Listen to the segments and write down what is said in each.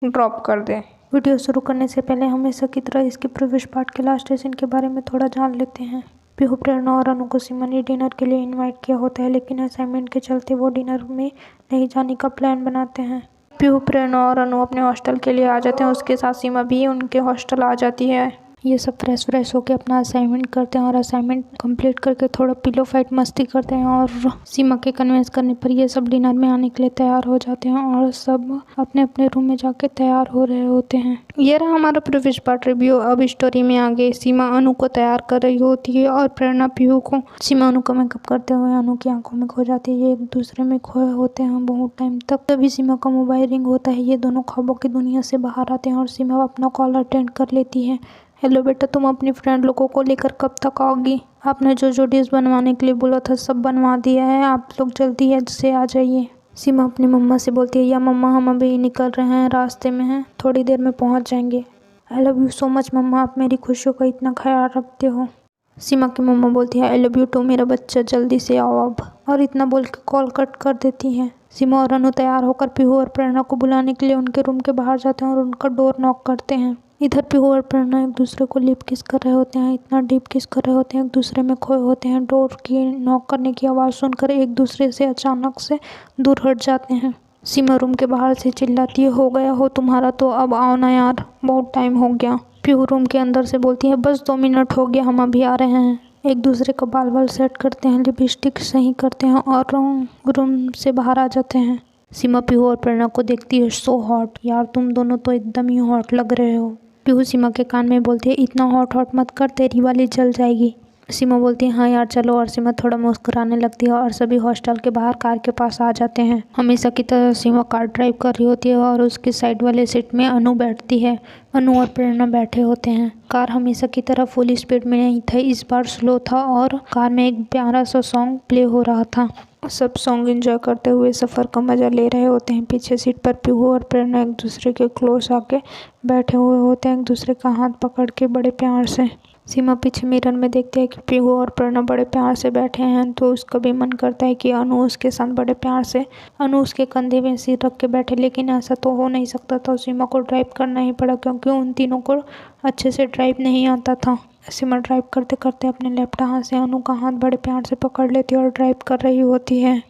Drop कर दें। Video शुरू करने से पहले हमेशा की तरह इसके प्रवेश पाठ के लास्ट सीन के बारे में थोड़ा जान लेते हैं। पीहू, प्रेरणा और अनु को सीमा ने डिनर के लिए इनवाइट किया होता है, लेकिन असाइनमेंट के चलते वो डिनर में नहीं जाने का प्लान बनाते हैं। पीहू, प्रेरणा और अनु अपने हॉस्टल के लिए आ जाते हैं। उसके साथ सीमा भी उनके हॉस्टल आ जाती है। ये सब फ्रेश होकर अपना असाइनमेंट करते हैं और असाइनमेंट कंप्लीट करके थोड़ा पिलो फाइट मस्ती करते हैं और सीमा के कन्विंस करने पर ये सब डिनर में आने के लिए तैयार हो जाते हैं और सब अपने अपने रूम में जाके तैयार हो रहे होते हैं। ये रहा हमारा प्रीवियस पार्ट रिव्यू। अब स्टोरी में आगे सीमा अनु को तैयार कर रही होती है और प्रेरणा पीहू को। सीमा अनु का मेकअप करते हुए अनु की आंखों में खो जाती है। ये एक दूसरे में खोए होते हैं बहुत टाइम तक। तभी सीमा का मोबाइल रिंग होता है। ये दोनों ख्वाबों की दुनिया से बाहर आते हैं और सीमा अपना कॉल अटेंड कर लेती है। हेलो बेटा, तुम अपनी फ्रेंड लोगों को लेकर कब तक आओगी? आपने जो डिश बनवाने के लिए बोला था सब बनवा दिया है, आप लोग जल्दी से आ जाइए। सीमा अपनी मम्मा से बोलती है, या मम्मा हम अभी निकल रहे हैं, रास्ते में हैं, थोड़ी देर में पहुंच जाएंगे। I love you so much मम्मा, आप मेरी खुशियों का इतना ख्याल रखते हो। सीमा की मम्मा बोलती है, आई लव यू टू मेरा बच्चा, जल्दी से आओ अब। और इतना बोल के कॉल कट कर देती है। सीमा और अनु तैयार होकर पीहू और प्रेरणा को बुलाने के लिए उनके रूम के बाहर जाते हैं और उनका डोर नॉक करते हैं। इधर पीहू और प्रेरणा एक दूसरे को लिप किस कर रहे होते हैं, इतना डीप किस कर रहे होते हैं, एक दूसरे में खोए होते हैं। डोर की नॉक करने की आवाज़ सुनकर एक दूसरे से अचानक से दूर हट जाते हैं। सीमा रूम के बाहर से चिल्लाती है, हो गया हो तुम्हारा तो, अब आओ ना यार, बहुत टाइम हो गया। पीहू रूम के अंदर से बोलती है, बस 2 मिनट हो गया, हम अभी आ रहे हैं। एक दूसरे का बाल सेट करते हैं, लिपस्टिक सही करते हैं और रूम से बाहर आ जाते हैं। सीमा पीहू और प्रेरणा को देखती है, सो हॉट यार, तुम दोनों तो एकदम ही हॉट लग रहे हो। पीहू सीमा के कान में बोलती है, इतना हॉट मत कर, तेरी वाली जल जाएगी। सीमा बोलती है, हाँ यार चलो, और सीमा थोड़ा मुस्कुराने लगती है और सभी हॉस्टल के बाहर कार के पास आ जाते हैं। हमेशा की तरह सीमा कार ड्राइव कर रही होती है और उसके साइड वाले सीट में अनु बैठती है। अनु और प्रेरणा बैठे होते हैं। कार हमेशा की तरह फुल स्पीड में नहीं था, इस बार स्लो था और कार में एक प्यारा सा सॉन्ग प्ले हो रहा था। सब सॉन्ग एंजॉय करते हुए सफ़र का मज़ा ले रहे होते हैं। पीछे सीट पर पीहू और प्रेरणा एक दूसरे के क्लोज आके बैठे हुए होते हैं, एक दूसरे का हाथ पकड़ के बड़े प्यार से। सीमा पीछे मिरर में देखती है कि पीहू और प्रेरणा बड़े प्यार से बैठे हैं, तो उसका भी मन करता है कि अनु उसके साथ बड़े प्यार से अनु उसके कंधे में सिर रख के बैठे, लेकिन ऐसा तो हो नहीं सकता था। सीमा को ड्राइव करना ही पड़ा क्योंकि उन तीनों को अच्छे से ड्राइव नहीं आता था। सीमा ड्राइव करते करते अपने लेफ्ट हाथ से अनु का हाथ बड़े प्यार से पकड़ लेती है और ड्राइव कर रही होती है।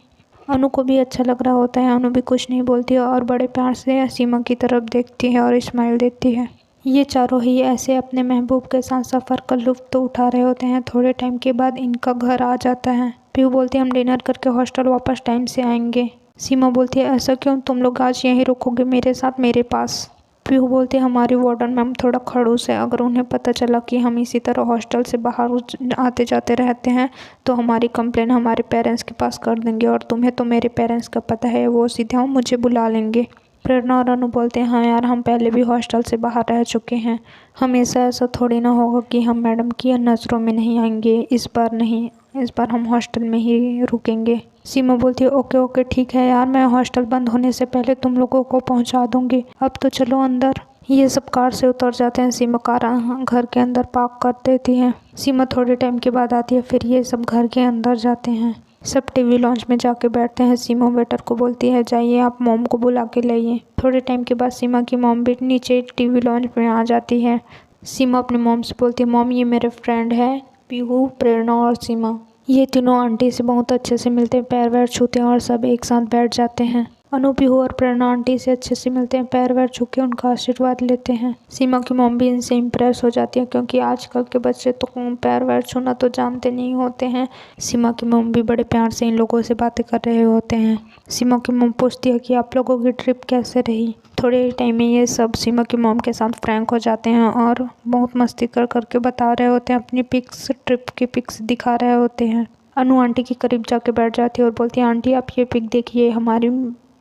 अनु को भी अच्छा लग रहा होता है। अनु भी कुछ नहीं बोलती है और बड़े प्यार से सीमा की तरफ देखती है और स्माइल देती है। ये चारों ही ऐसे अपने महबूब के साथ सफ़र का लुत्फ़ उठा रहे होते हैं। थोड़े टाइम के बाद इनका घर आ जाता है। पीहू बोलती है, हम डिनर करके हॉस्टल वापस टाइम से आएंगे। सीमा बोलती है, ऐसा क्यों, तुम लोग आज यहीं रुकोगे मेरे साथ मेरे पास? पीहू बोलती है, हमारी वार्डन मैम थोड़ा खड़ूस है, अगर उन्हें पता चला कि हम इसी तरह हॉस्टल से बाहर आते जाते रहते हैं तो हमारी कंप्लेन हमारे पेरेंट्स के पास कर देंगे, और तुम्हें तो मेरे पेरेंट्स का पता है, वो सीधे मुझे बुला लेंगे। प्रेरणा और अनु बोलते हैं, हाँ यार, हम पहले भी हॉस्टल से बाहर रह चुके हैं, हमेशा ऐसा थोड़ी ना होगा कि हम मैडम की नज़रों में नहीं आएंगे। इस बार नहीं, इस बार हम हॉस्टल में ही रुकेंगे। सीमा बोलती है, ओके ठीक है यार, मैं हॉस्टल बंद होने से पहले तुम लोगों को पहुंचा दूंगी, अब तो चलो अंदर। ये सब कार से उतर जाते हैं। सीमा कार घर के अंदर पार्क कर देती है। सीमा थोड़े टाइम के बाद आती है, फिर ये सब घर के अंदर जाते हैं। सब टीवी लॉन्च में जाके बैठते हैं। सीमा वेटर को बोलती है, जाइए आप मॉम को बुला के लाइए। थोड़े टाइम के बाद सीमा की मॉम भी नीचे टीवी लॉन्च में आ जाती है। सीमा अपनी मॉम से बोलती है, मॉम ये मेरे फ्रेंड है पीहू, प्रेरणा और सीमा, ये तीनों आंटी से बहुत अच्छे से मिलते हैं, पैर वैर छूते हैं और सब एक साथ बैठ जाते हैं। अनु, पीहू और प्रेरणा आंटी से अच्छे से मिलते हैं, पैर वैर छू के उनका आशीर्वाद लेते हैं। सीमा की मॉम भी इनसे इम्प्रेस हो जाती है क्योंकि आजकल के बच्चे तो पैर वैर छूना तो जानते नहीं होते हैं। सीमा की मॉम भी बड़े प्यार से इन लोगों से बातें कर रहे होते हैं। सीमा की मॉम पूछती है कि आप लोगों की ट्रिप कैसे रही। थोड़े टाइम में ये सब सीमा की मॉम के साथ फ्रैंक हो जाते हैं और बहुत मस्ती करके बता रहे होते हैं, अपनी पिक्स, ट्रिप की पिक्स दिखा रहे होते हैं। अनु आंटी के करीब जाके बैठ जाती है और बोलती है, आंटी आप ये पिक देखिए, हमारी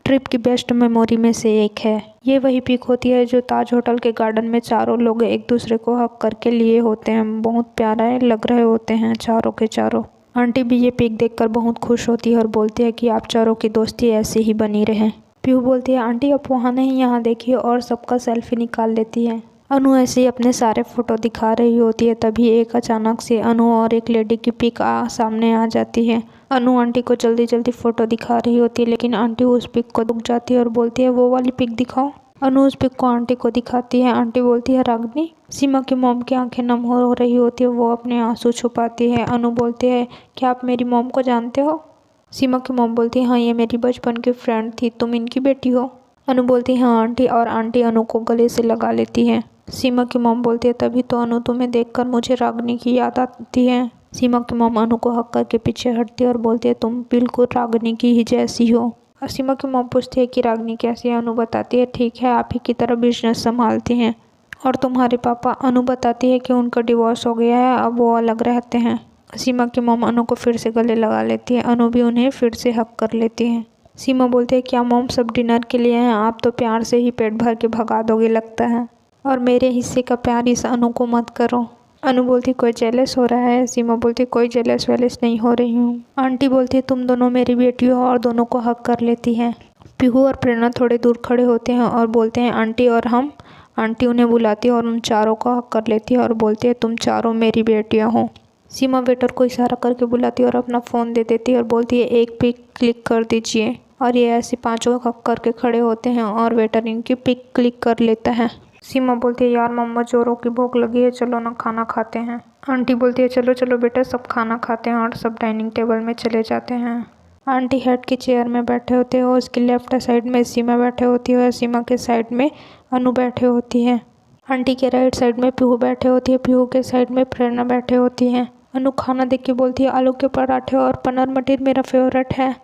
ट्रिप की बेस्ट मेमोरी में से एक है। ये वही पिक होती है जो ताज होटल के गार्डन में चारों लोग एक दूसरे को हक करके लिए होते हैं। बहुत प्यारा लग रहे होते हैं चारों के चारों। आंटी भी ये पिक देखकर बहुत खुश होती है और बोलती है कि आप चारों की दोस्ती ऐसे ही बनी रहे। पीहू बोलती है, आंटी आप वहाँ नहीं यहाँ देखिए, और सबका सेल्फी निकाल लेती है। अनु ऐसे ही अपने सारे फ़ोटो दिखा रही होती है, तभी एक अचानक से अनु और एक लेडी की पिक सामने आ जाती है। अनु आंटी को जल्दी फ़ोटो दिखा रही होती है, लेकिन आंटी उस पिक को रुक जाती है और बोलती है, वो वाली पिक दिखाओ। अनु उस पिक को आंटी को दिखाती है। आंटी बोलती है रागनी। सीमा की मॉम की आंखें नम हो रही होती है, वो अपने आंसू छुपाती है। अनु बोलती है क्या आप मेरी मॉम को जानते हो? सीमा की मॉम बोलती है हाँ, ये मेरी बचपन की फ्रेंड थी, तुम इनकी बेटी हो? अनु बोलती है हाँ आंटी, और आंटी अनु को गले से लगा लेती है। सीमा की मॉम बोलती है तभी तो अनु, तुम्हें देखकर मुझे रागनी की याद आती है। सीमा की मॉम अनु को हक करके पीछे हटती है और बोलती है तुम बिल्कुल रागनी की ही जैसी हो। और सीमा की मॉम पूछती है कि रागनी कैसी है? अनु बताती है ठीक है, आप ही की तरह बिजनेस संभालती हैं। और तुम्हारे पापा? अनु बताती है कि उनका डिवोर्स हो गया है, अब वो अलग रहते हैं। सीमा की मॉम अनु को फिर से गले लगा लेती है। अनु भी उन्हें फिर से हक कर लेती है। सीमा बोलती है क्या मॉम सब डिनर के लिए हैं? आप तो प्यार से ही पेट भर के भगा दोगे लगता है, और मेरे हिस्से का प्यार इस अनु को मत करो। अनु बोलती कोई जेलस हो रहा है? सीमा बोलती कोई जेलस वेलस नहीं हो रही हूँ। आंटी बोलती है तुम दोनों मेरी बेटी हो, और दोनों को हक कर लेती है। पीहू और प्रेरणा थोड़े दूर खड़े होते हैं और बोलते हैं आंटी और हम। आंटी उन्हें बुलाती है और उन चारों को हक कर लेती है और बोलती है तुम चारों मेरी बेटियाँ हो। सीमा वेटर को इशारा करके बुलाती है और अपना फ़ोन दे देती है और बोलती है एक पिक क्लिक कर दीजिए। और ये ऐसे पांचों हक करके खड़े होते हैं और वेटर इनकी पिक क्लिक कर लेता है। सीमा बोलती है यार मम्मा जोरों की भूख लगी है, चलो ना खाना खाते हैं। आंटी बोलती है चलो चलो बेटा, सब खाना खाते हैं, और सब डाइनिंग टेबल में चले जाते हैं। आंटी हेड की चेयर में बैठे होते हैं और उसकी लेफ्ट साइड में सीमा बैठे होती है और सीमा के साइड में अनु बैठे होती है। आंटी के राइट साइड में पीहू बैठे होती है, पीहू के साइड में प्रेरणा बैठे होती है। अनु खाना देख के बोलती है आलू के पराठे और पनीर मटर मेरा फेवरेट है।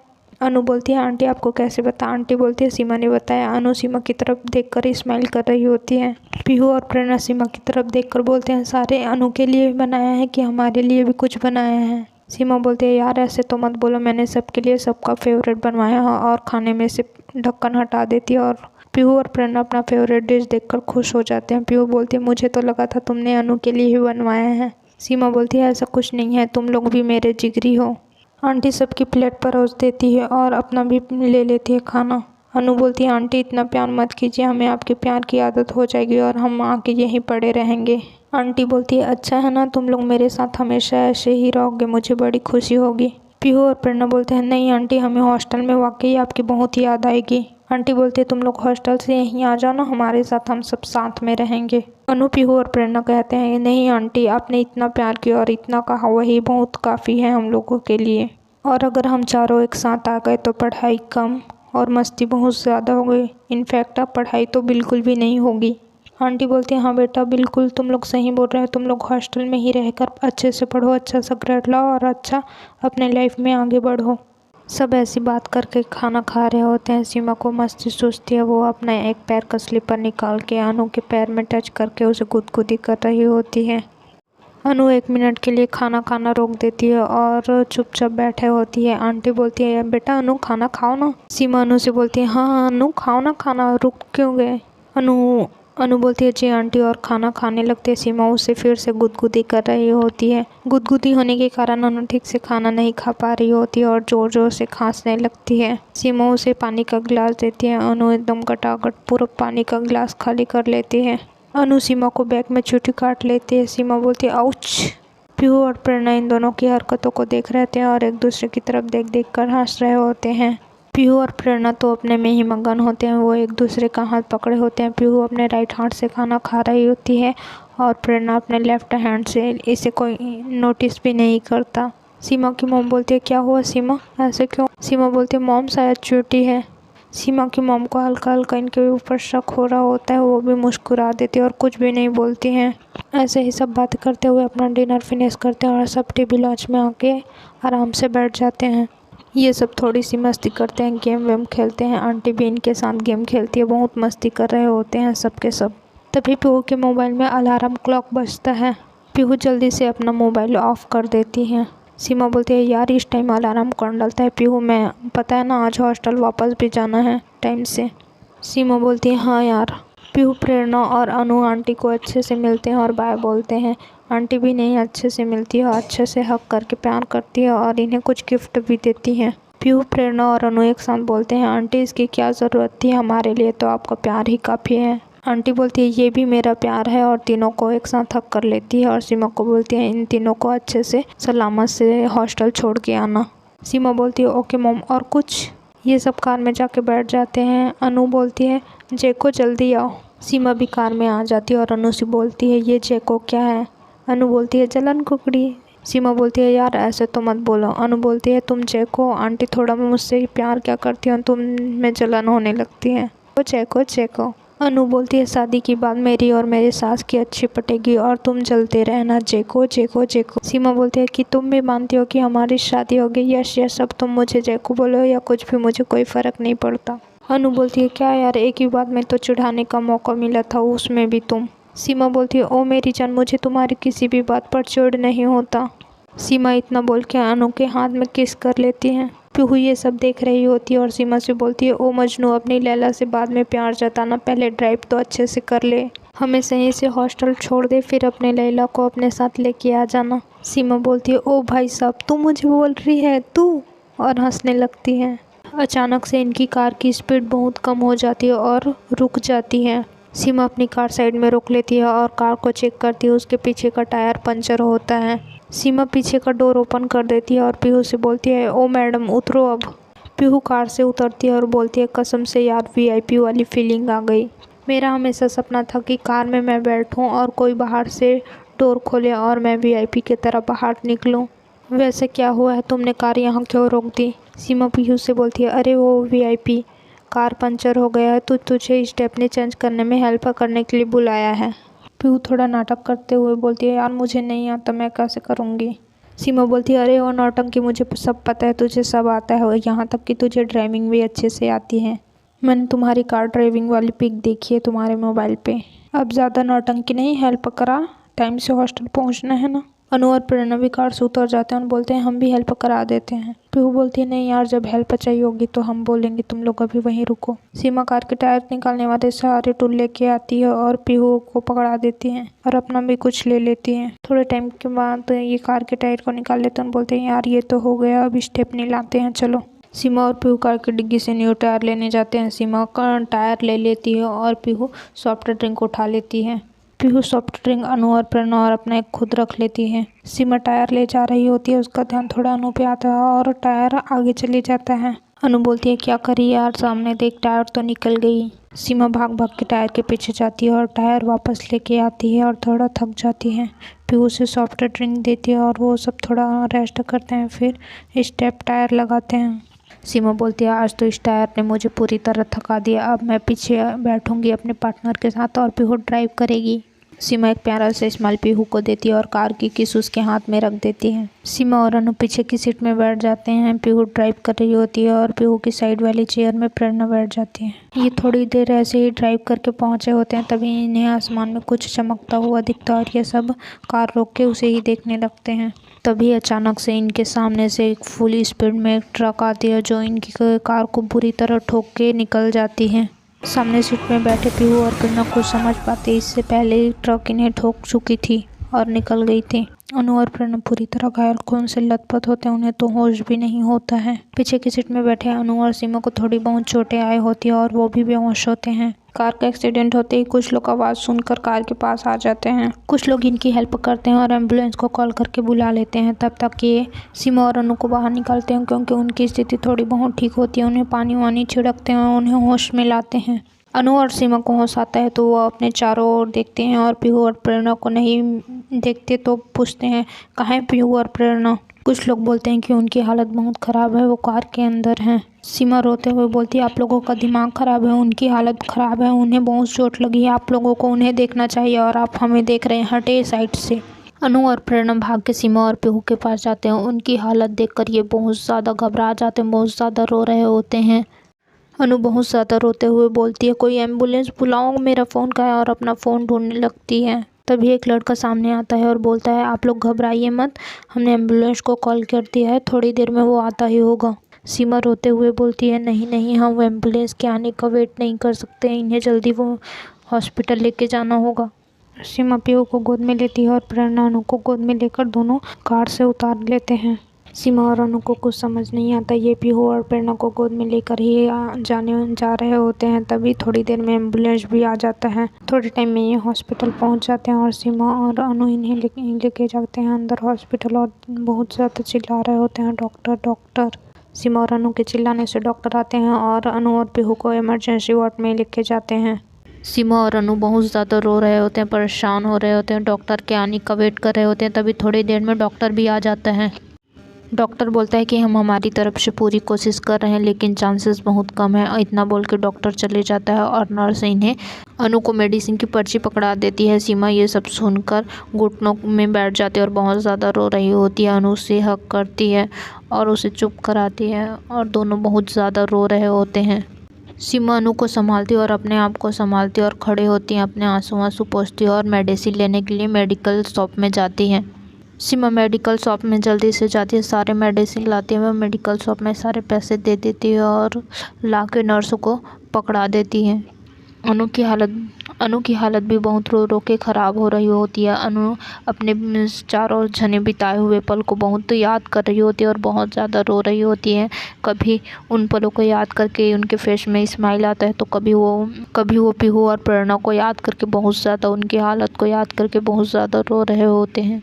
अनु बोलती है आंटी आपको कैसे पता? आंटी बोलती है सीमा ने बताया। अनु सीमा की तरफ देखकर स्माइल कर रही होती है। पीहू और प्रेरणा सीमा की तरफ देखकर बोलते हैं सारे अनु के लिए बनाया है कि हमारे लिए भी कुछ बनाया है? सीमा बोलती है यार ऐसे तो मत बोलो, मैंने सबके लिए सबका फेवरेट बनवाया है। और खाने में से ढक्कन हटा देती है और पीहू और प्रेरणा अपना फेवरेट डिश देखकर खुश हो जाते हैं। पीहू बोलती है मुझे तो लगा था तुमने अनु के लिए ही बनवाया है। सीमा बोलती है ऐसा कुछ नहीं है, तुम लोग भी मेरे जिगरी हो। आंटी सबकी प्लेट परोस देती है और अपना भी ले लेती है खाना। अनु बोलती है आंटी इतना प्यार मत कीजिए, हमें आपके प्यार की आदत हो जाएगी और हम आके यहीं पड़े रहेंगे। आंटी बोलती है अच्छा है ना, तुम लोग मेरे साथ हमेशा ऐसे ही रहोगे, मुझे बड़ी खुशी होगी। पीहू और प्रेरणा बोलते हैं नहीं आंटी, हमें हॉस्टल में वाकई आपकी बहुत याद आएगी। आंटी बोलती है तुम लोग हॉस्टल से यहीं आ जाओ ना हमारे साथ, हम सब साथ में रहेंगे। अनु पीहू और प्रेरणा कहते हैं नहीं आंटी, आपने इतना प्यार किया और इतना कहा वही बहुत काफ़ी है हम लोगों के लिए। और अगर हम चारों एक साथ आ गए तो पढ़ाई कम और मस्ती बहुत ज़्यादा हो गई, इनफैक्ट अब पढ़ाई तो बिल्कुल भी नहीं होगी। आंटी बोलती है हाँ बेटा बिल्कुल तुम लोग सही बोल रहे हो, तुम लोग हॉस्टल में ही रहकर अच्छे से पढ़ो, अच्छा सा ग्रेड लाओ और अच्छा अपने लाइफ में आगे बढ़ो। सब ऐसी बात करके खाना खा रहे होते हैं। सीमा को मस्ती सूझती है, वो अपना एक पैर का स्लीपर निकाल के अनु के पैर में टच करके उसे गुदगुदी कर रही होती है। अनु 1 मिनट के लिए खाना खाना रोक देती है और चुपचाप बैठे होती है। आंटी बोलती है बेटा अनु खाना खाओ ना। सीमा अनु से बोलती है हाँ अनु खाओ ना खाना, रुक क्यों गए? अनु बोलती है जी आंटी, और खाना खाने लगती है। सीमा उसे फिर से गुदगुदी कर रही होती है। गुदगुदी होने के कारण अनु ठीक से खाना नहीं खा पा रही होती है और जोर जोर से खांसने लगती है। सीमा उसे पानी का गिलास देती है। अनु एकदम गटागट पूरा पानी का गिलास खाली कर लेती है। अनु सीमा को बैग में चुटी काट लेती है। सीमा बोलती है आउच। पीहू और प्रेरणा इन दोनों की हरकतों को देख रहे थे और एक दूसरे की तरफ देख देख कर हंस रहे होते हैं। पीहू और प्रेरणा तो अपने में ही मगन होते हैं, वो एक दूसरे का हाथ पकड़े होते हैं। पीहू अपने राइट हाथ से खाना खा रही होती है और प्रेरणा अपने लेफ्ट हैंड से, इसे कोई नोटिस भी नहीं करता। सीमा की मॉम बोलती है क्या हुआ सीमा, ऐसे क्यों? सीमा बोलती है मॉम शायद चोटी है। सीमा की मॉम को हल्का हल्का इनके ऊपर शक हो रहा होता है, वो भी मुस्कुरा देती है और कुछ भी नहीं बोलती हैं। ऐसे ही सब बात करते हुए अपना डिनर फिनिश करते हैं और सब टीवी लॉन्च में आके आराम से बैठ जाते हैं। ये सब थोड़ी सी मस्ती करते हैं, गेम वेम खेलते हैं। आंटी भी इनके साथ गेम खेलती है, बहुत मस्ती कर रहे होते हैं सब के सब। तभी पीहू के मोबाइल में अलार्म क्लॉक बजता है। पीहू जल्दी से अपना मोबाइल ऑफ कर देती है। सीमा बोलती है यार इस टाइम अलार्म कौन डालता है? पीहू मैं पता है ना आज हॉस्टल वापस भी जाना है टाइम से। सीमा बोलती है हाँ यार। पीहू प्रेरणा और अनु आंटी को अच्छे से मिलते हैं और बाय बोलते हैं। आंटी भी नहीं अच्छे से मिलती है, अच्छे से हक करके प्यार करती है और इन्हें कुछ गिफ्ट भी देती है। पीहू प्रेरणा और अनु एक साथ बोलते हैं आंटी इसकी क्या ज़रूरत थी, हमारे लिए तो आपका प्यार ही काफ़ी है। आंटी बोलती है ये भी मेरा प्यार है और तीनों को एक साथ हक कर लेती है और सीमा को बोलती है इन तीनों को अच्छे से सलामत से हॉस्टल छोड़ के आना। सीमा बोलती है ओके मॉम, और कुछ? ये सब कार में जाके बैठ जाते हैं। अनु बोलती है जैको जल्दी आओ। सीमा भी कार में आ जाती है और अनु से बोलती है ये जैको क्या है। अनु बोलती है जलन कुकड़ी। सीमा बोलती है यार ऐसे तो मत बोलो। अनु बोलती है तुम जैको आंटी थोड़ा मुझसे प्यार क्या करती हो, तुम में जलन होने लगती है। वो जैको जैको। अनु बोलती है शादी की बात मेरी और मेरे सास की अच्छी पटेगी और तुम चलते रहना जैको जैको जैको। सीमा बोलती है कि तुम भी मानती हो कि हमारी शादी हो गई। यश यश अब तुम मुझे जैको बोलो या कुछ भी, मुझे कोई फ़र्क नहीं पड़ता। अनु बोलती है क्या यार, एक ही बात में तो चिढ़ाने का मौका मिला था, उसमें भी तुम। सीमा बोलती है ओ मेरी जान, मुझे तुम्हारी किसी भी बात पर चिढ़ नहीं होता। सीमा इतना बोल के अनु के हाथ में किस कर लेती है। पीहू ये सब देख रही होती है और सीमा से बोलती है ओ मजनू, अपनी लैला से बाद में प्यार जताना, पहले ड्राइव तो अच्छे से कर ले, हमें सही से हॉस्टल छोड़ दे, फिर अपने लैला को अपने साथ लेके आ जाना। सीमा बोलती है ओ भाई साहब तू मुझे बोल रही है तू, और हंसने लगती है। अचानक से इनकी कार की स्पीड बहुत कम हो जाती है और रुक जाती है। सीमा अपनी कार साइड में रोक लेती है और कार को चेक करती है। उसके पीछे का टायर पंचर होता है। सीमा पीछे का डोर ओपन कर देती है और पीहू से बोलती है ओ मैडम उतरो अब। पीहू कार से उतरती है और बोलती है कसम से यार वीआईपी वाली फीलिंग आ गई। मेरा हमेशा सपना था कि कार में मैं बैठूं और कोई बाहर से डोर खोले और मैं वीआईपी की तरह बाहर निकलूं। वैसे क्या हुआ है, तुमने कार यहाँ क्यों रोक दी। सीमा पीहू से बोलती है अरे वो वीआईपी कार पंचर हो गया है तो तुझे स्टेपनी चेंज करने में हेल्प करने के लिए बुलाया है। पीहू थोड़ा नाटक करते हुए बोलती है यार मुझे नहीं आता, मैं कैसे करूँगी। सीमा बोलती है अरे वो नौटंकी मुझे सब पता है, तुझे सब आता है, यहाँ तक कि तुझे ड्राइविंग भी अच्छे से आती है। मैंने तुम्हारी कार ड्राइविंग वाली पिक देखी है तुम्हारे मोबाइल पे। अब ज़्यादा नौटंकी नहीं, हेल्प करा, टाइम से हॉस्टल पहुँचना है ना। अनु और प्रेरणा भी कार से उतर जाते हैं और बोलते हैं हम भी हेल्प करा देते हैं। पीहू बोलती है नहीं यार, जब हेल्प चाहिए होगी तो हम बोलेंगे, तुम लोग अभी वहीं रुको। सीमा कार के टायर निकालने वाले सारे टूल लेके आती है और पीहू को पकड़ा देती है और अपना भी कुछ ले लेती है। थोड़े टाइम के बाद ये कार के टायर को निकाल लेते हैं और बोलते हैं यार ये तो हो गया, अब स्टेपनी लाते हैं चलो। सीमा और पीहू कार की डिग्गी से न्यू टायर लेने जाते हैं। सीमा का टायर ले लेती है और पीहू सॉफ्ट ड्रिंक उठा लेती है। पीहू सॉफ्ट ड्रिंक अनु और प्रेरणा और अपना एक खुद रख लेती है। सीमा टायर ले जा रही होती है, उसका ध्यान थोड़ा अनु पे आता है और टायर आगे चले जाता है। अनु बोलती है क्या करी यार, सामने देख टायर तो निकल गई। सीमा भाग भाग के टायर के पीछे जाती है और टायर वापस लेके आती है और थोड़ा थक जाती है। पीहू उसे सॉफ्ट ड्रिंक देती है और वो सब थोड़ा रेस्ट करते हैं, फिर स्टेप टायर लगाते हैं। सीमा बोलती है आज तो इस टायर ने मुझे पूरी तरह थका दिया, अब मैं पीछे बैठूंगी अपने पार्टनर के साथ और पीहू ड्राइव करेगी। सीमा एक प्यारा सा स्माइल पीहू को देती है और कार की कीस उसके हाथ में रख देती है। सीमा और अनु पीछे की सीट में बैठ जाते हैं। पीहू ड्राइव कर रही होती है और पीहू की साइड वाली चेयर में प्रेरणा बैठ जाती है। ये थोड़ी देर ऐसे ही ड्राइव करके पहुंचे होते हैं, तभी इन्हें आसमान में कुछ चमकता हुआ दिखता है और ये सब कार रोक के उसे ही देखने लगते हैं। तभी अचानक से इनके सामने से एक फुल स्पीड में एक ट्रक आती है जो इनकी कार को बुरी तरह ठोक के निकल जाती है। सामने सीट में बैठे पीहू और प्रेरणा कुछ समझ पाते, इससे पहले ही ट्रक इन्हें ठोक चुकी थी और निकल गई थी। अनु और प्रेरणा पूरी तरह घायल, खून से लथपथ होते हैं, उन्हें तो होश भी नहीं होता है। पीछे की सीट में बैठे अनु और सीमा को थोड़ी बहुत चोटें आई होती है और वो भी बेहोश होते हैं। कार का एक्सीडेंट होते ही कुछ लोग आवाज़ सुनकर कार के पास आ जाते हैं। कुछ लोग इनकी हेल्प करते हैं और एम्बुलेंस को कॉल करके बुला लेते हैं। तब तक ये सीमा और अनु को बाहर निकालते हैं क्योंकि उनकी स्थिति थोड़ी बहुत ठीक होती है। उन्हें पानी वानी छिड़कते हैं और उन्हें होश में लाते हैं। अनु और सीमा को होश आता है तो वो अपने चारों ओर देखते हैं और पीहू और प्रेरणा को नहीं देखते तो पूछते हैं कहाँ है पीहू और प्रेरणा। कुछ लोग बोलते हैं कि उनकी हालत बहुत ख़राब है, वो कार के अंदर हैं। सीमा रोते हुए बोलती है आप लोगों का दिमाग ख़राब है, उनकी हालत ख़राब है, उन्हें बहुत चोट लगी है, आप लोगों को उन्हें देखना चाहिए और आप हमें देख रहे हैं, हटे साइड से। अनु और प्रेरणा भाग के सीमा और पीहू के पास जाते हैं। उनकी हालत देखकर ये बहुत ज़्यादा घबरा जाते हैं, बहुत ज़्यादा रो रहे होते हैं। अनु बहुत ज़्यादा रोते हुए बोलती है कोई एम्बुलेंस बुलाओ, मेरा फ़ोन कहाँ है, और अपना फ़ोन ढूंढने लगती है। तभी एक लड़का सामने आता है और बोलता है आप लोग घबराइए मत, हमने एम्बुलेंस को कॉल कर दिया है, थोड़ी देर में वो आता ही होगा। सीमा रोते हुए बोलती है नहीं नहीं, हम एम्बुलेंस के आने का वेट नहीं कर सकते, इन्हें जल्दी वो हॉस्पिटल लेके जाना होगा। सीमा पीहू को गोद में लेती है और प्रेरणा अनु को गोद में लेकर दोनों कार से उतार लेते हैं। सीमा और अनु को कुछ समझ नहीं आता, ये पीहू और प्रेरणा को गोद में लेकर ही जा रहे होते हैं। तभी थोड़ी देर में एम्बुलेंस भी आ जाता है। थोड़े टाइम में ये हॉस्पिटल पहुंच जाते हैं और सीमा और अनु इन्हें लेके जाते हैं अंदर हॉस्पिटल और बहुत ज़्यादा चिल्ला रहे होते हैं डॉक्टर डॉक्टर। सीमा और अनु के चिल्लाने से डॉक्टर आते हैं और अनु और पीहू को इमरजेंसी वार्ड में लेके जाते हैं। सीमा और अनु बहुत ज़्यादा रो रहे होते हैं, परेशान हो रहे होते हैं, डॉक्टर के आने का वेट कर रहे होते हैं। तभी थोड़ी देर में डॉक्टर भी आ जाता है। डॉक्टर बोलता है कि हम हमारी तरफ से पूरी कोशिश कर रहे हैं लेकिन चांसेस बहुत कम है। इतना बोल के डॉक्टर चले जाता है और नर्स इन्हें अनु को मेडिसिन की पर्ची पकड़ा देती है। सीमा ये सब सुनकर घुटनों में बैठ जाती है और बहुत ज़्यादा रो रही होती है। अनु से हक करती है और उसे चुप कराती है और दोनों बहुत ज़्यादा रो रहे होते हैं। सीमा अनु को संभालती और अपने आप को संभालती और खड़े होती हैं, अपने आंसू पोंछती और मेडिसिन लेने के लिए मेडिकल शॉप में जाती हैं। सीमा मेडिकल शॉप में जल्दी से जाती है, सारे मेडिसिन लाती है। वह मेडिकल शॉप में सारे पैसे दे देती है और ला के नर्सों को पकड़ा देती है। अनु की हालत भी बहुत रो रो के ख़राब हो रही होती है। अनु अपने चारों जने बिताए हुए पल को बहुत याद कर रही होती है और बहुत ज़्यादा रो रही होती है। कभी उन पलों को याद करके उनके फेस में स्माइल आता है तो कभी वो पीहू और प्रेरणा को याद करके बहुत ज़्यादा उनकी हालत को याद करके बहुत ज़्यादा रो रहे होते हैं।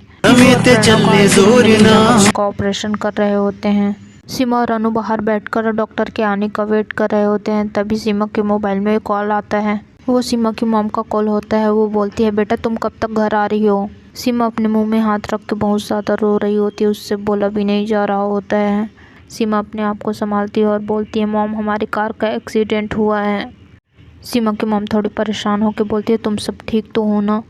का ऑपरेशन कर रहे होते हैं। सीमा और अनु बाहर बैठकर डॉक्टर के आने का वेट कर रहे होते हैं। तभी सीमा के मोबाइल में कॉल आता है। वो सीमा की मॉम का कॉल होता है। वो बोलती है, बेटा तुम कब तक घर आ रही हो। सीमा अपने मुंह में हाथ रख के बहुत ज़्यादा रो रही होती है। उससे बोला भी नहीं जा रहा होता है। सीमा अपने आप को संभालती है और बोलती है, मॉम हमारी कार का एक्सीडेंट हुआ है। सीमा की मॉम थोड़ी परेशान होकर बोलती है, तुम सब ठीक तो हो ना।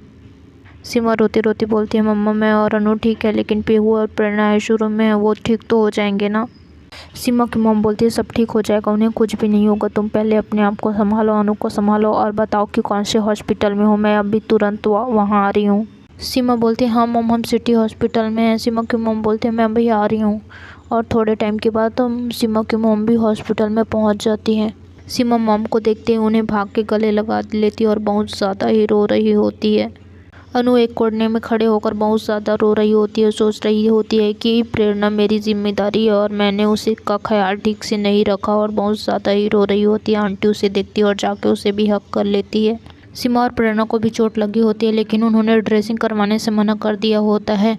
सीमा रोती रोती बोलती है, मम्मा मैं और अनु ठीक है लेकिन पीहू और प्रेरणा आईसीयू रूम में है, वो ठीक तो हो जाएंगे ना। सीमा की मॉम बोलती है, सब ठीक हो जाएगा, उन्हें कुछ भी नहीं होगा, तुम पहले अपने आप को संभालो, अनु को संभालो और बताओ कि कौन से हॉस्पिटल में हो, मैं अभी तुरंत वहाँ आ रही हूँ। सीमा बोलती है, हाँ मॉम हम सिटी हॉस्पिटल में हैं। सीमा की मॉम बोलती है, मैं अभी आ रही हूँ। और थोड़े टाइम के बाद सीमा की मॉम भी हॉस्पिटल में पहुँच जाती है। सीमा मॉम को देखते ही उन्हें भाग के गले लगा लेती है और बहुत ज़्यादा ही रो रही होती है। अनु एक कोने में खड़े होकर बहुत ज़्यादा रो रही होती है, सोच रही होती है कि प्रेरणा मेरी जिम्मेदारी है और मैंने उसे का ख्याल ठीक से नहीं रखा और बहुत ज़्यादा ही रो रही होती है। आंटी उसे देखती है और जाके उसे भी हक कर लेती है। सीमा और प्रेरणा को भी चोट लगी होती है लेकिन उन्होंने ड्रेसिंग करवाने से मना कर दिया होता है।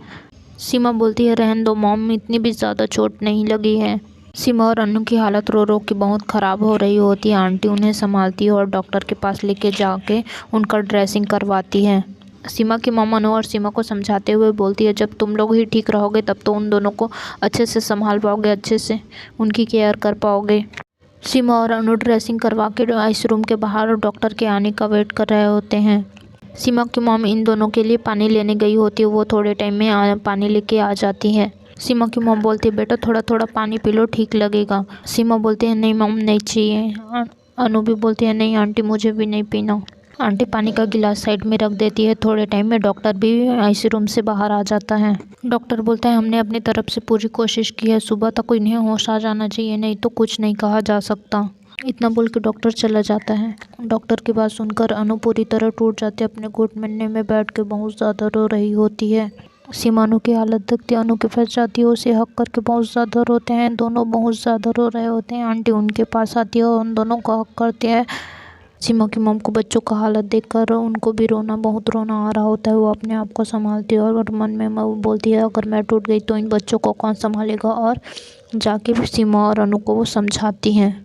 सीमा बोलती है, रहने दो मॉम, इतनी भी ज़्यादा चोट नहीं लगी है। सीमा और अनु की हालत रो रो के बहुत ख़राब हो रही होती है। आंटी उन्हें संभालती है और डॉक्टर के पास लेके जाके उनका ड्रेसिंग करवाती है। सीमा की मॉम अनु और सीमा को समझाते हुए बोलती है, जब तुम लोग ही ठीक रहोगे तब तो उन दोनों को अच्छे से संभाल पाओगे, अच्छे से उनकी केयर कर पाओगे। सीमा और अनु ड्रेसिंग करवा के आईसीयू रूम के बाहर डॉक्टर के आने का वेट कर रहे होते हैं। सीमा की मॉम इन दोनों के लिए पानी लेने गई होती है। वो थोड़े टाइम में पानी लेके आ जाती है। सीमा की मॉम बोलती है, बेटा थोड़ा थोड़ा पानी पी लो, ठीक लगेगा। सीमा बोलती है, नहीं मॉम नहीं चाहिए। अनु भी बोलती है, नहीं आंटी मुझे भी नहीं पीना। आंटी पानी का गिलास साइड में रख देती है। थोड़े टाइम में डॉक्टर भी आईसीयू रूम से बाहर आ जाता है। डॉक्टर बोलता है, हमने अपनी तरफ से पूरी कोशिश की है, सुबह तक इन्हें होश आ जाना चाहिए, नहीं तो कुछ नहीं कहा जा सकता। इतना बोल के डॉक्टर चला जाता है। डॉक्टर की बात सुनकर अनु पूरी तरह टूट जाती है। अपने घुटने में बैठ के बहुत ज़्यादा रो रही होती है। सीमा अनु की हालत देखती है, अनु के पास जाती है, उसे हक करके बहुत ज़्यादा रोते हैं। दोनों बहुत ज़्यादा रो रहे होते हैं। आंटी उनके पास आती है और उन दोनों को हक करती है। सीमा की मॉम को बच्चों का हालत देखकर उनको भी बहुत रोना आ रहा होता है। वो अपने आप को संभालती है और मन में वो बोलती है, अगर मैं टूट गई तो इन बच्चों को कौन संभालेगा। और जाके सीमा और अनु को वो समझाती हैं।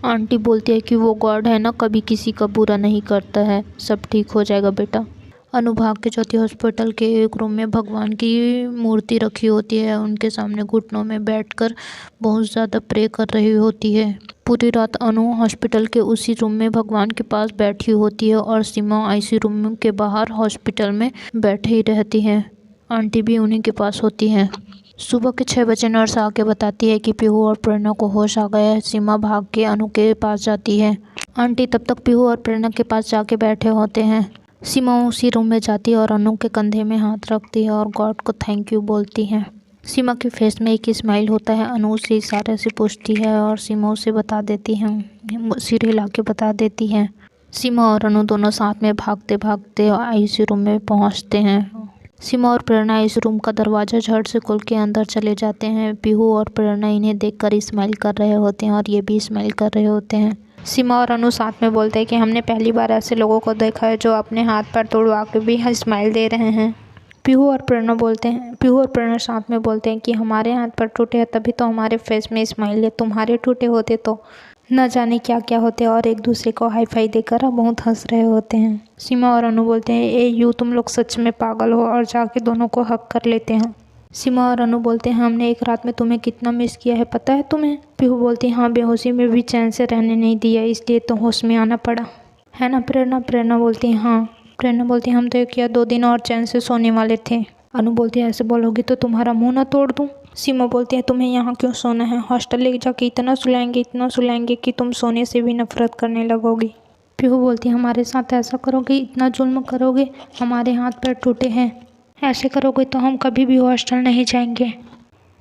आंटी बोलती है कि वो गॉड है ना, कभी किसी का बुरा नहीं करता है, सब ठीक हो जाएगा बेटा। अनु भाग के चौथी हॉस्पिटल के एक रूम में भगवान की मूर्ति रखी होती है। उनके सामने घुटनों में बैठकर बहुत ज़्यादा प्रे कर रही होती है। पूरी रात अनु हॉस्पिटल के उसी रूम में भगवान के पास बैठी होती है और सीमा आईसीयू रूम के बाहर हॉस्पिटल में बैठे ही रहती है। आंटी भी उन्हीं के पास होती हैं। सुबह के 6 बजे नर्स आके बताती है कि पीहू और प्रेरणा को होश आ गया है। सीमा भाग के अनु के पास जाती है। आंटी तब तक पीहू और प्रेरणा के पास जाके बैठे होते हैं। सीमा उसी रूम में जाती है और अनु के कंधे में हाथ रखती है और गॉड को थैंक यू बोलती है। सीमा के फेस में एक स्माइल होता है। अनु उसे इशारे से पूछती है और सीमा उसे बता देती है, सिर हिला के बता देती है। सीमा और अनु दोनों साथ में भागते भागते आईसीयू रूम में पहुंचते हैं। सीमा और प्रेरणा इस रूम का दरवाज़ा झट से खोल के अंदर चले जाते हैं। पीहू और प्रेरणा इन्हें देखकर स्माइल कर रहे होते हैं और ये भी स्माइल कर रहे होते हैं। सीमा और अनु साथ में बोलते हैं कि हमने पहली बार ऐसे लोगों को देखा है जो अपने हाथ पैर तोड़वा के भी स्माइल दे रहे हैं। पीहू और प्रेरणा साथ में बोलते हैं कि हमारे हाथ पर टूटे हैं तभी तो हमारे फेस में स्माइल है, तुम्हारे टूटे होते तो न जाने क्या क्या होते और एक दूसरे को हाई फाई देकर बहुत हंस रहे होते हैं। सीमा और अनु बोलते हैं ए यू तुम लोग सच में पागल हो और जाके दोनों को हक कर लेते हैं। सीमा और अनु बोलते हैं हमने एक रात में तुम्हें कितना मिस किया है पता है तुम्हें। पीहू बोलती है हाँ बेहोशी में भी चैन से रहने नहीं दिया इसलिए तो होश में आना पड़ा है ना प्रेरणा। प्रेरणा बोलती है हाँ। प्रेरणा बोलती है हम तो एक या 2 दिन और चैन से सोने वाले थे। अनु बोलती है ऐसे बोलोगी तो तुम्हारा मुंह ना तोड़ दूं। सीमा बोलती है तुम्हें यहाँ क्यों सोना है, हॉस्टल ले जाके इतना सुलाएंगे कि तुम सोने से भी नफरत करने लगोगी। पीहू बोलती है हमारे साथ ऐसा करोगे, इतना जुल्म करोगे, हमारे हाथ पैर टूटे हैं, ऐसे करोगे तो हम कभी भी हॉस्टल नहीं जाएंगे।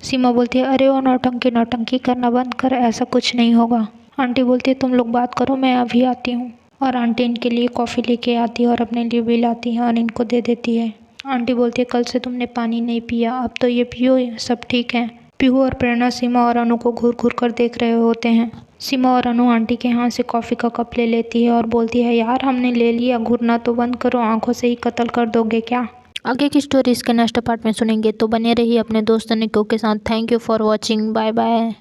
सीमा बोलती है अरे वो नौटंकी करना बंद कर, ऐसा कुछ नहीं होगा। आंटी बोलती है तुम लोग बात करो मैं अभी आती हूँ। और आंटी इनके लिए कॉफ़ी लेके आती है और अपने लिए भी लाती है और इनको दे देती है। आंटी बोलती है कल से तुमने पानी नहीं पिया, अब तो ये पियो, सब ठीक है। पीहू और प्रेरणा सीमा और अनु को घूर घूर कर देख रहे होते हैं। सीमा और अनु आंटी के हाथ से कॉफ़ी का कप ले लेती है और बोलती है यार हमने ले लिया, घूरना तो बंद करो, आंखों से ही कत्ल कर दोगे क्या। आगे की स्टोरी इसके नेक्स्ट पार्ट में सुनेंगे, तो बने रहिए अपने दोस्त निको के साथ। Thank you for watching, bye bye.